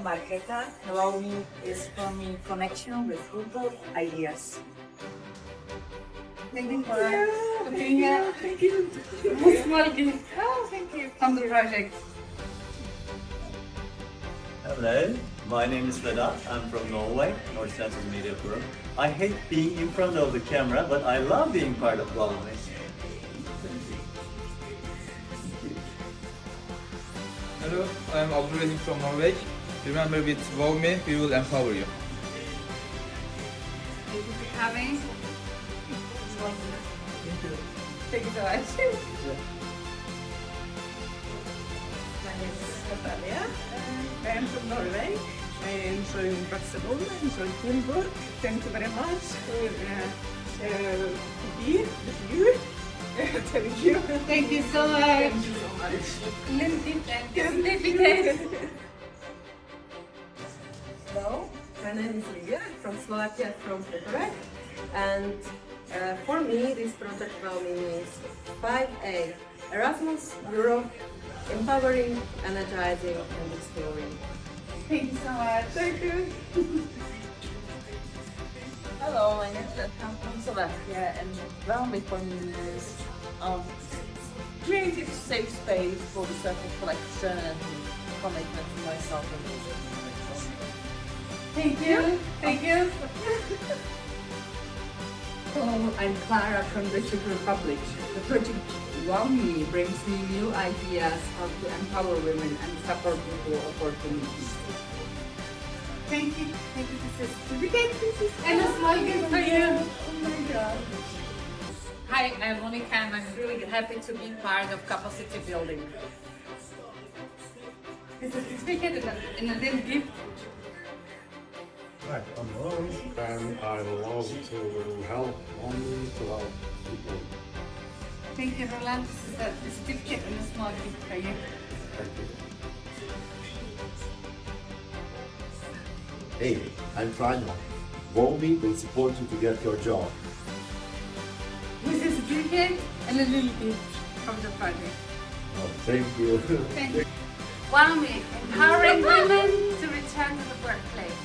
Marketa. Hello me is forming connection with people, ideas. Thank you for being here. Thank you. Small gift. Oh, thank you. From the project. Hello, my name is Vedat. I'm from Norway, Norsensus Mediaforum. I hate being in front of the camera, but I love being part of Rovnovážka. Hello, I'm Abdullah from Norway. Remember, with WowMe, we will empower you. Thank you for coming. Thank you so much. My name is Natalia. I am from Norway. I enjoy Barcelona, I enjoy Tilburg. Thank you very much for be with you. Thank you. Thank you so much. Thank you so much. Lindsay, thank you. Certificate. Hello, my name is Lydia from Slovakia, from Prepare, and for me this project now means 5A: Erasmus, Europe, empowering, energizing, and exploring. Thank you so much. Thank you. Hello, my name is Vedat. I'm from Slovakia, and WowMe for me is creative safe space for the self-reflection and commitment to myself and others. Thank you. Thank you. Hello, I'm Clara from the Czech Republic. The project WowMe brings me new ideas how to empower women and support equal opportunities. Thank you. Thank you. This is certificate. And a small gift for you. Oh my God. Hi, I'm Monica and I'm really happy to be part of capacity building. This is certificate and a little gift. Hi, I'm Ron, and I love to help only to help people. Thank you, Roland. This is a certificate and a small gift for you. Thank you. Hey, I'm Franjo. WowMe will support you to get your job. This is a certificate and a little gift from the project. Oh, thank you. Thank you. WowMe, empowering women to return to the workplace.